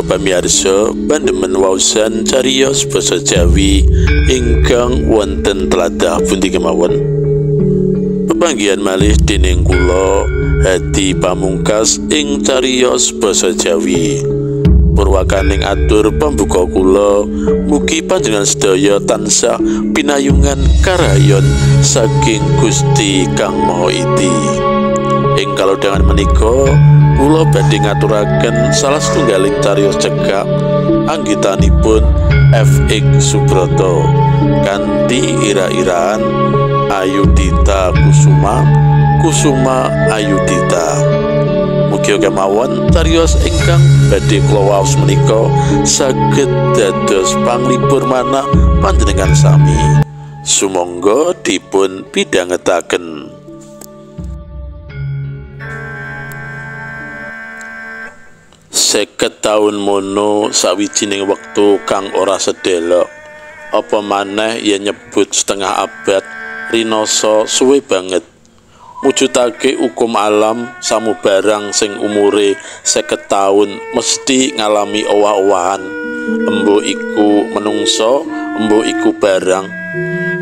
Para pamirsa, pandemen waosan cariyos basa Jawi ingkang wonten tlatah pundi kemawon. Pepanggihan malih dening kula Hadi Pamungkas ing cariyos basa Jawi. Purwakaning atur pambuka kula, mugi panjenengan sedaya tansah pinayungan karayon saking Gusti Kang Maha Iti. Ing kalodhangan menika kula badhe ngaturaken salah setunggaling cariyos cekak anggitanipun F.X. Subroto kanthi ira-iraan Ayudhita Kusuma Ayudhita. Mugi kemawon cariyos ingkang badhe kula waos menika saged dados panglipur manah panjenengan sami. Sumangga dipun pidhangetaken. 50 taun mono sawijining wektu kang ora sedelok, apa maneh yen nyebut setengah abad rinasa suwe banget. Mujudake hukum alam samubarang sing umure 50 taun mesti ngalami owah-owahan, embo iku menungso, embo iku barang.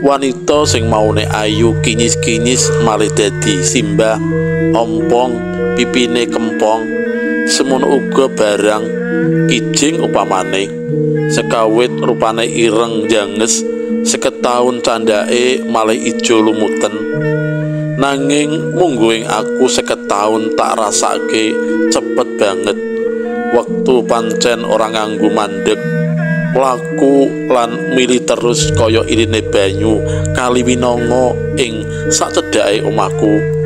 Wanita sing maune ayu kinyis-kinyis malih dadi simbah, ompong, pipine kempong. Semono uga barang kijing upamane sekawit rupane ireng janges, 50 taun candake malih ijo lumuten. Nanging mungguing aku 50 taun tak rasake cepet banget. Wektu pancen ora nganggo mandeg, mlaku lan mili terus kaya irine banyu kali winanga ing sacedhake omahku.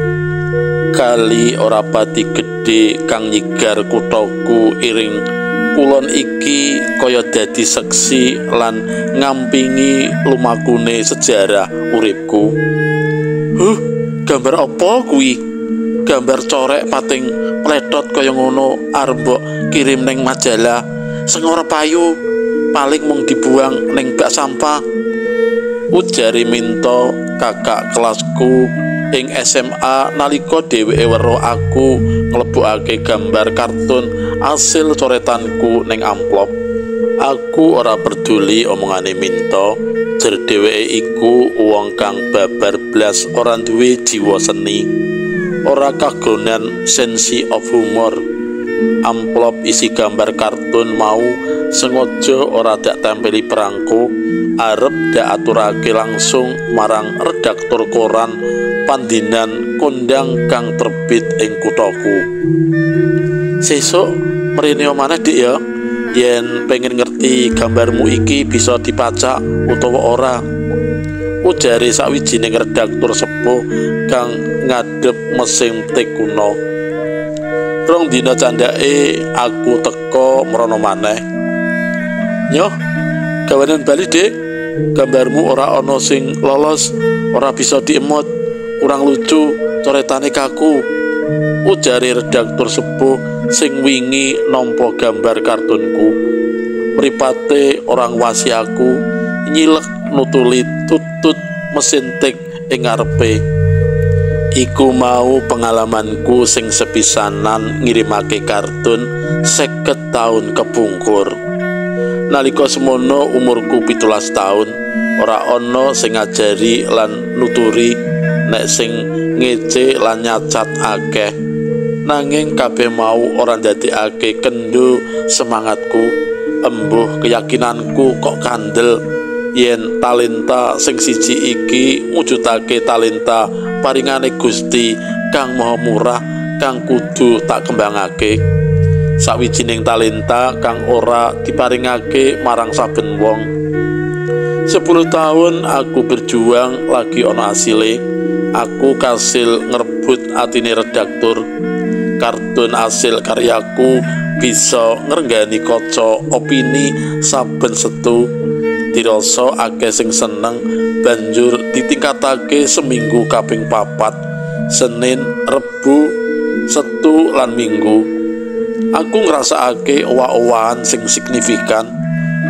Kali ora pati gedhe kang nyigar kuthaku iring kulon iki kaya dadi seksi lan ngampingi lumakune sejarah uripku. Gambar apa kuwi? Gambar corek pating pletot kaya ngono arep mbok kirim ning majalah sing ora payu, paling mung dibuang ning bak sampah. Ujari Minto, kakak kelasku ing SMA nalika dheweke weruh aku nglebokake gambar kartun asil coretanku ning amplop. Aku ora peduli omongane Minto, jer dheweke iku wong kang babar blas ora duwe jiwa seni, ora kagonan sense of humor. Amplop isi gambar kartun mau sengaja ora dak tempeli perangko, arep dak aturake langsung marang redaktur koran pandinan kondang kang terbit ing kuthaku. Sesuk mrene maneh Dik ya, yen pengen ngerti gambarmu iki bisa dipacak utawa ora, ujare sawijining redaktur sepuh kang ngadep mesin tik kuno. Rong dina candake aku teko mrono maneh. Nyoh, gawanan bali Dik, gambarmu ora ana sing lolos, ora bisa diemot, kurang lucu, coretane kaku, ujare redaktur sepuh sing wingi nampa gambar kartunku. Mripate orang wasi aku nyilek nutuli tutut mesin tik ing ngarepe. Iku mau pengalamanku sing sepisanan ngirimake kartun 50 taun kepungkur. Nalika semono umurku 17 taun, ora ana sing ngajari lan nuturi, nek sing ngece lan nyacat akeh. Nanging kabeh mau ora ndadekake kendho semangatku, embuh keyakinanku kok kandel yen talenta sing siji iki mujudake talenta paringane Gusti Kang Maha Murah kang kudu tak kembangake. Sawijining talenta kang ora diparingake marang saben wong. 10 tahun aku berjuang lagi ana asile. Aku kasil ngerebut atine redaktur. Kartun asil karyaku bisa ngrenggani kaca opini saben setu. Dirasa akeh sing seneng, banjur ditingkatake seminggu kaping 4, Senin, Rebu, Setu lan Minggu. Aku ngrasakake owah-owahan sing signifikan.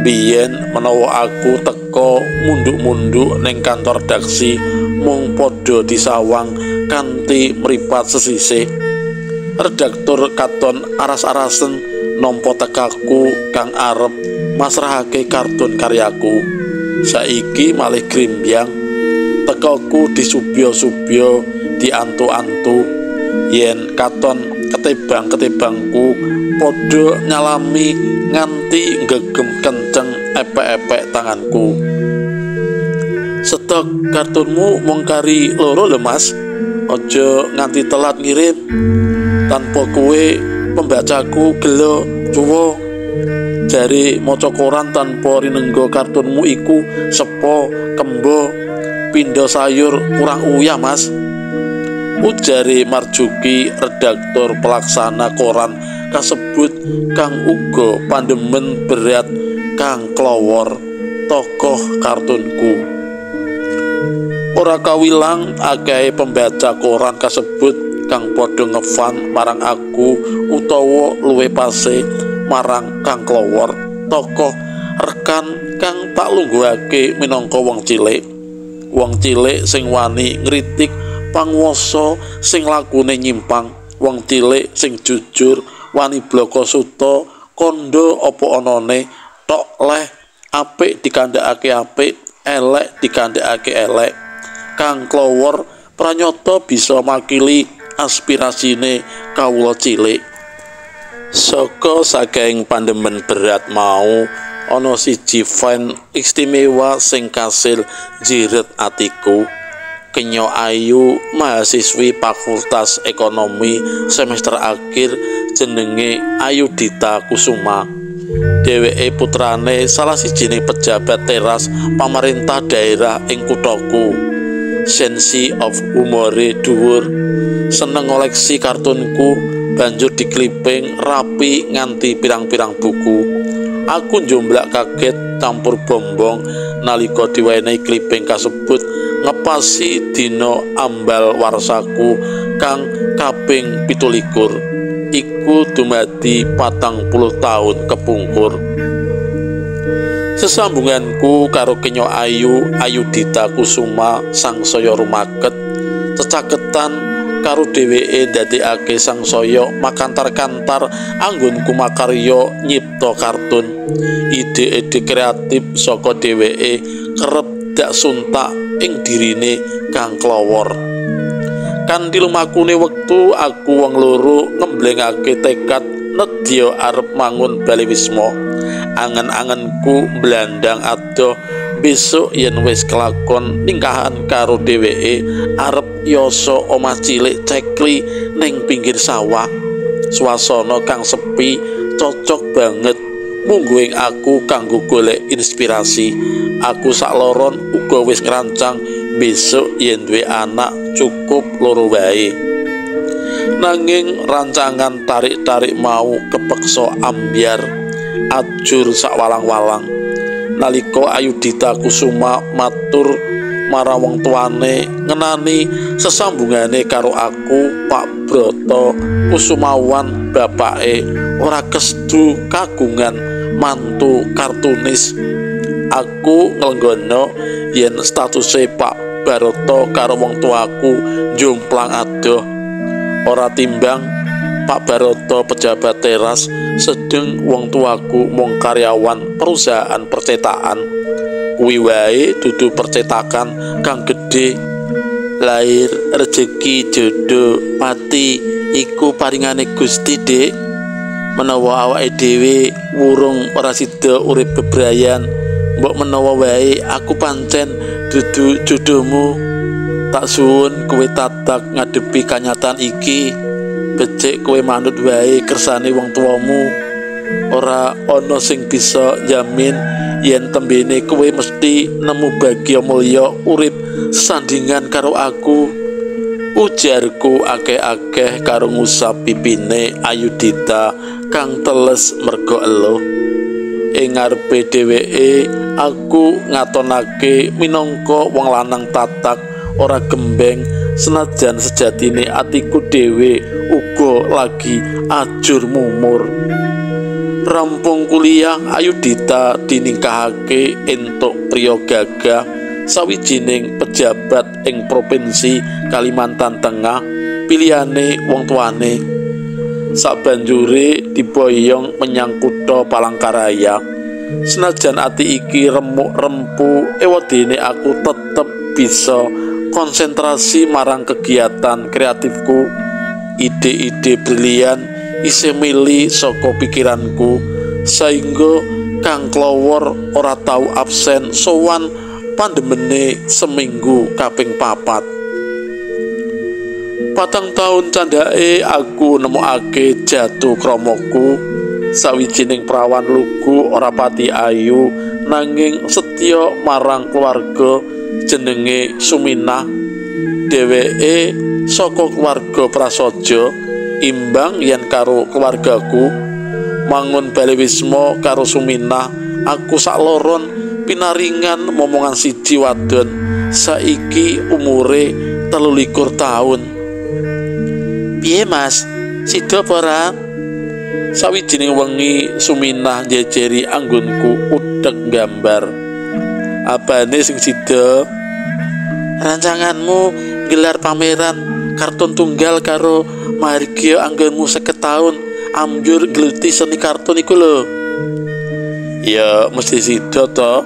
Biyen menawa aku teko munduk-munduk ning kantor redaksi mung padha disawang kanthi mripat sesisih. Redaktur katon aras-arasen nampa tekaku kang arep masrahake kartun karyaku. Saiki malih grimbyang, tekaku disubya-subya, diantu-antu. Yen katon ketibang-ketibangku padha nyalami nganti nggegem kenceng epek-epek tanganku. "Stok kartunmu mung kari 2 lho Mas, aja nganti telat ngirim. Tanpa kowe pembacaku gelo cuwo. Jare maca koran tanpa rinengga kartunmu iku sepo, kembo, pindha sayur kurang uyah Mas," ujare Marjuki, redaktur pelaksana koran kasebut kang uga pandemen berat kang klawor tokoh kartunku. Ora kawilang akeh pembaca koran kasebut kang padha ngefan marang aku utawa luwih pase marang kang klawor tokoh rekan kang tak lungguhake minangka wong cilik sing wani ngritik panguwasa sing lakune nyimpang, wong cilik sing jujur, wani bloko suta, kandha apa anane, tok leh, apik dikandhakake apik, elek dikandhakake elek. Kang klawor pranyata bisa makili aspirasine kawula cilik. Saka saking pandemen berat mau ana siji fan istimewa sing kasil jiret atiku. Kenya Ayu, mahasiswi Fakultas Ekonomi semester akhir, jenenge Ayudhita Kusuma. Dheweke putrane salah sijining pejabat teras pamarentah daerah ing kuthaku. Sensi of humore dhuwur, seneng ngoleksi kartunku, banjur dikliping rapi nganti pirang-pirang buku. Aku njomblak kaget campur bombong nalika diwenehi kliping kasebut ngepasi dina ambal warsaku kang kaping 17. Iku dumadi 40 taun kepungkur. Sesambunganku karo Kenya Ayu, Ayudhita Kusuma sangsaya rumaket. Cecaketan karo dheweke ndadekake sangsaya makantar-kantar anggonku makarya nyipta kartun. Ide-ide kreatif saka dheweke kerep dak suntak ing dirine kang klawor. Kanthi lumakune wektu aku wong loro ngemblengake tekad nedya arep mangun Bali Wisma. Angen-angenku blandang adoh besok yen wis kelakon ningkahan karo dheweke arep yasa omah cilik cekli ning pinggir sawah. Swasana kang sepi cocok banget mungguing aku kanggo golek inspirasi. Aku sakloron uga wis ngrancang besok yen duwe anak cukup 2 wae. Nanging rancangan tarik-tarik mau kepeksa ambyar ajur sak walang-walang. Nalika Ayudhita Kusuma matur marang wong tuane ngenani sesambungane karo aku, Pak Broto Kusumawan bapake ora kestu kagungan mantu kartunis. Aku nglenggono yen statuse Pak Baroto karo wong tuaku jomplang adoh. Ora timbang Pak Baroto pejabat teras, sedeng wong tuaku mung karyawan perusahaan percetakan. Kuwi wae dudu percetakan kang gedhe. Lair, rejeki, jodoh, pati iku paringane Gusti, Dik. Menawa awake dhewe wurung ora sida urip bebrayan, mbok menawa wae aku pancen dudu jodohmu. Tak suwun kowe tatak ngadepi kanyataan iki. Becik kowe manut wae kersane wong tuamu. Ora ana sing bisa jamin yen tembene kowe mesti nemu bagya mulya urip sandingan karo aku. Ujarku akeh-akeh karo ngusap pipine Ayudhita kang teles merga eluh. Ing ngarepe dheweke aku ngatonake minangka wong lanang tatak ora gembeng, senajan sejatine atiku dhewe uga lagi ajur mumur. Rampung kuliah, Ayudhita diningkahake entuk priya gagah, sawijining pejabat ing provinsi Kalimantan Tengah, pilihane wong tuane. Sabanjure diboyong menyang kutha Palangkaraya. Senajan ati iki remuk rempu, ewadene aku tetep bisa konsentrasi marang kegiatan kreatifku. Ide-ide brilian isih mili saka pikiranku, saingga Kang Klowor ora tau absen sowan pandemene seminggu kaping 4. 4 taun candhake aku nemokake jatuh kromoku, sawijining prawan lugu ora pati ayu nanging setya marang keluarga jenenge Suminah. Dheweke saka keluarga prasaja, imbang yen karo keluargaku. Mangun bali wisma karo Suminah, aku sakloron pinaringan momongan siji wadon saiki umure 23 taun. "Piye Mas, sida apa ora?" Sawijining wengi Suminah njejeri anggonku udhek gambar. "Abane sing sida?" "Rancanganmu gelar pameran kartun tunggal karo margia anggonmu 50 taun. Amjur geluti seni kartun iku lho." "Ya mesti sida to.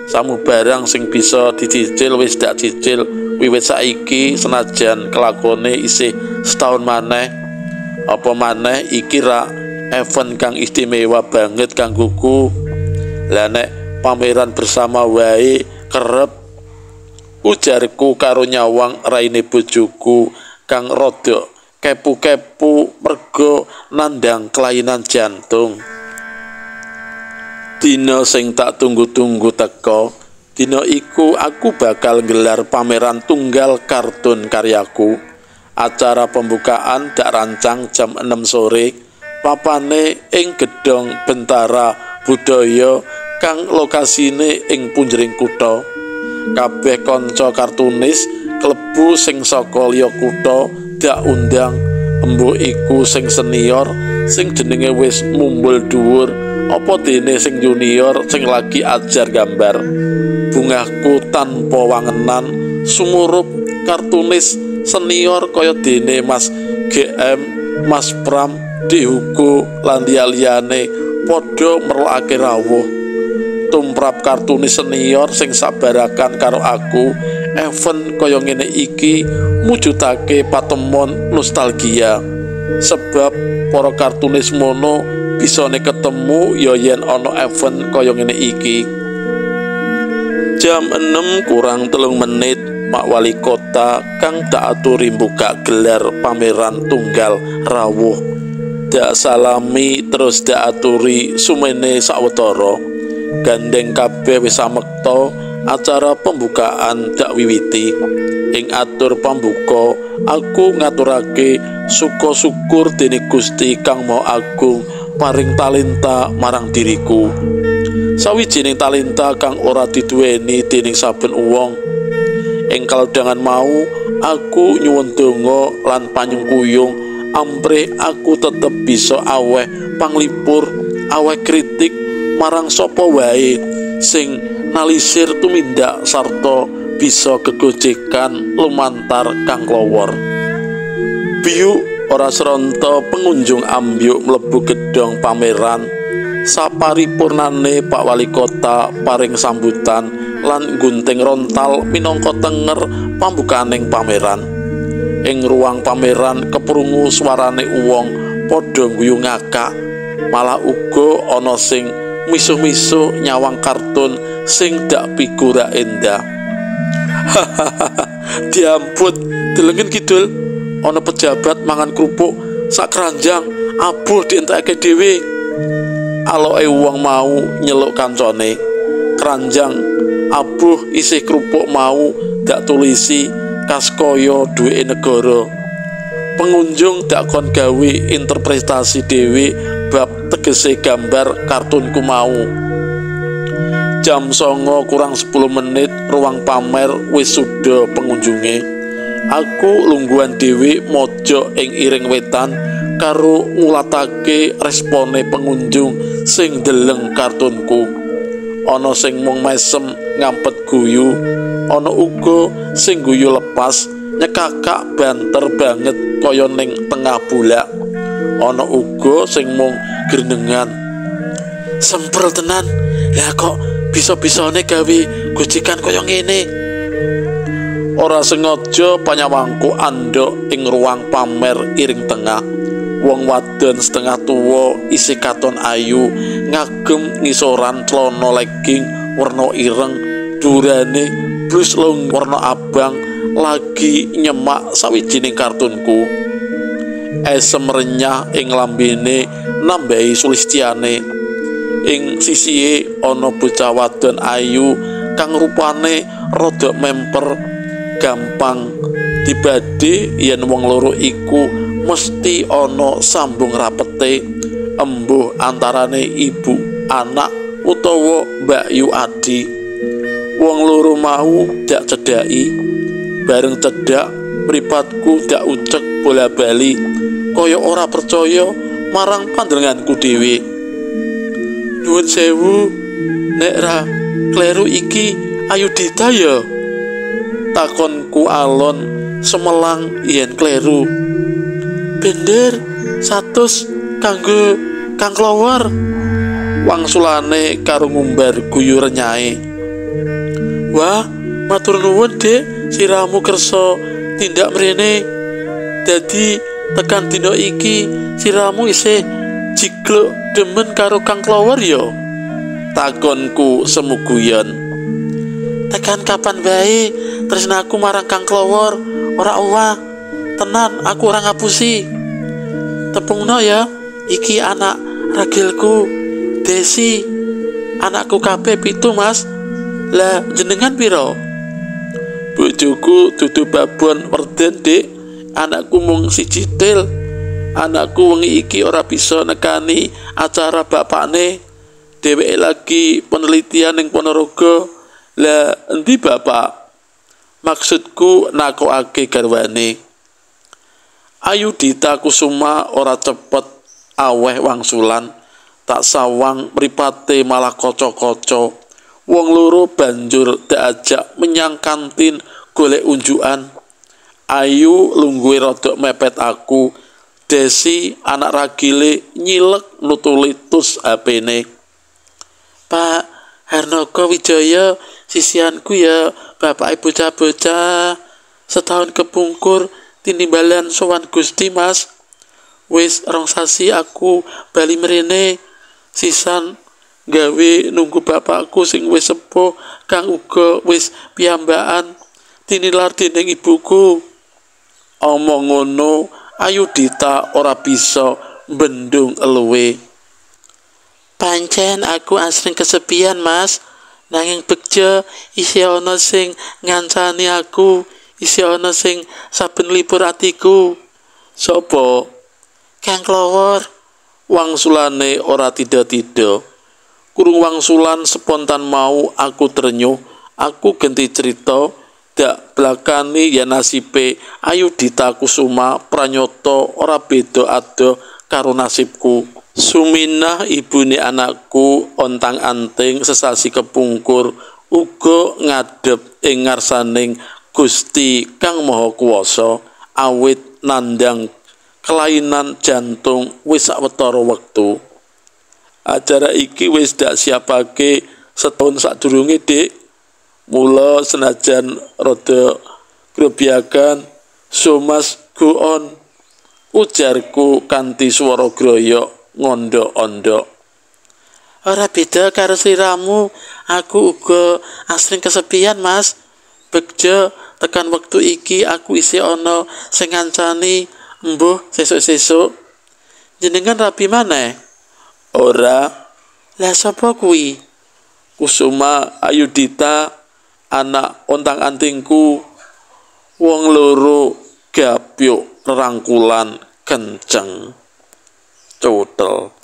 Samu barang sing bisa dicicil wis dak cicil wiwit saiki, senajan kelakone isih setahun maneh. Apa maneh iki ra event kang istimewa banget kanggoku. Lah nek pameran bersama wae kerep," ujarku karo nyawang raine bojoku kang rada kepu-kepu merga nandang kelainan jantung. Dina sing tak tunggu-tunggu teka. Dina iku aku bakal nggelar pameran tunggal kartun karyaku. Acara pembukaan dak rancang jam 6 sore. Papane ing Gedhong Bentara Budaya kang lokasine ing punjering kutha. Kabeh kanca kartunis klebu sing saka liya kutha dak undang. Embuh iku sing senior sing jenenge wis mumbul dhuwur, apa dene sing junior sing lagi ajar gambar. Bungahku tanpa wangenan sumurup kartunis senior kaya dene Mas GM, Mas Pram, Dihugo lan liyane padha merlokake rawuh. Tumrap kartunis senior sing sabarakan karo aku, event kaya ngene iki mujudake patemon nostalgia. Sebab para kartunis mono bisane ketemu ya yen ana event kaya ngene iki. Jam 6 kurang 3 menit, Pak Wali Kota kang tak aturi buka gelar pameran tunggal rawuh. Dak salami terus dak aturi sumene sawetara. Gandeng kabeh wis samekta, acara pembukaan dak wiwiti. Ing atur pambuka, aku ngaturake syukur dene Gusti kang Maha Agung paring talenta marang diriku. Sawijining talenta kang ora diduweni dening saben wong. Ing kalodhangan mau, aku nyuwun donga lan panyengkuyung amprih aku tetep bisa aweh panglipur, aweh kritik marang sapa wae sing nalisir tumindak sarta bisa gegojekan lumantar Kang Klowor. Biyu ora sronto pengunjung ambyuk mlebu gedhong pameran. Saparipurnane Pak Wali Kota paring sambutan lan gunting rontal minangka tenger pambukaning pameran. Ing ruang pameran keprungu swarane wong padha guyu ngakak, malah uga ana sing misuh-misuh nyawang kartun sing dak figura endah. Diamput, delengen kidul ana pejabat mangan krupuk sak keranjang abuh dientekake dhewe. Aloke wong mau nyeluk kancane, keranjang abuh isih krupuk mau dak tulisi kaskaya duweke negara. Pengunjung dak kon gawe interpretasi dhewe bab tegese gambar kartunku mau. Jam 09 kurang 10 menit ruang pamer wis suda pengunjunge. Aku lungguhan dhewe mojok ing iring wetan karo ngulatake respone pengunjung sing deleng kartunku. Ana sing mung mesem ngampet guyu, ana uga sing guyu lepas nyekakak banter banget kaya ning tengah bulak. ana uga sing mung grenengan. Sempel tenan, lah kok bisa-bisane gawe gojekan kaya ngene. Ora sengaja panyawangku andhok ing ruang pamer iring tengah. Wong wadon setengah tuwa isih katon ayu ngagem ngisoran celana legging warna ireng, durane blus long warna abang lagi nyemak sawijining kartunku. Esem renyah ing lambene nambahi sulistiane. Ing sisihe ana bocah wadon ayu kang rupane rada memper, gampang dibade yen wong loro iku mesti ana sambung rapete embuh antarane ibu anak utawa mbakyu adi. Wong loro mau dak cedhaki, bareng cedhak mripatku dak ucek bola bali kaya ora percaya marang panjenenganku dhewe. Nuwun sewu, nek ra kleru iki Ayudhita ya? Takonku alon semelang yen kleru. Bener 100 kanggo Kang Klowor, wangsulane karo ngumbar guyu renyahe. Wah, matur nuwun Dik, siramu kersa tindak mrene. Dadi tekan dina iki siramu isih jigluk demen karo Kang Klowor ya? Takonku semu guyon. Tekan kapan bae tresnaku marang Kang Klowor ora owah. Tenan aku ora ngapusi. Tepungno ya, iki anak ragilku Desi. Anakku kabeh 7 Mas. Lah jenengan piro? Bojoku dudu babon werden Dik. Anakku mung siji til. Anakku wengi iki ora bisa nekani acara bapakne. Dheweke lagi penelitian ning Ponorogo. Lah endi bapak? Maksudku nakokake garwane. Ayudhita Kusuma ora cepet aweh wangsulan, tak sawang mripate malah kaca-kaca. Wong loro banjur diajak menyang kantin golek unjukan. Ayu lungguhe rada mepet aku. Desi anak ragile nyilek nutulitus HP-ne. Pak Harnoko Wijaya, sisianku ya bapak ibu bocah-bocah. Setahun kepungkur tinimbalan sowan Gusti Mas. Wis 2 sasi aku bali mrene. Sisan gawe nunggu bapakku sing wis sepuh kang uga wis piyambakan tinilar dening ibuku. Omong ngono Ayudhita ora bisa mbendung eluwe. Pancen aku asring kesepian Mas, nanging begja isih ana sing ngancani aku, isih ana sing saben libur atiku. Sopo? Kang Klowor. Wangsulane ora tida-tida. Kurung wangsulan spontan mau aku ternyuh. Aku ganti cerita, dak blakani ya nasibe Ayudhita Kusuma pranyata ora beda adoh karo nasibku. Suminah ibune anakku ontang-anting sesasi kepungkur uga ngadhep ing ngarsaning Gusti Kang Maha Kuwasa awit nandang kelainan jantung wis sawetara wektu. Acara iki wis dak siapake setahun sadurunge Dik. Mula senajan rada grobiakan, so mas go on, ujarku kanthi swara groyok ngondok-ondok. Ora beda karo sliramu, aku uga asring kesepian Mas. Begja tekan wektu iki aku isih ana sing ngancani embuh sesuk-sesuk. Jenengan rabi maneh? Ora. Lah sapa kuwi? Kusuma Ayudhita, anak ontang-antingku. Wong loro gapyuk rangkulan kenceng. Cutel.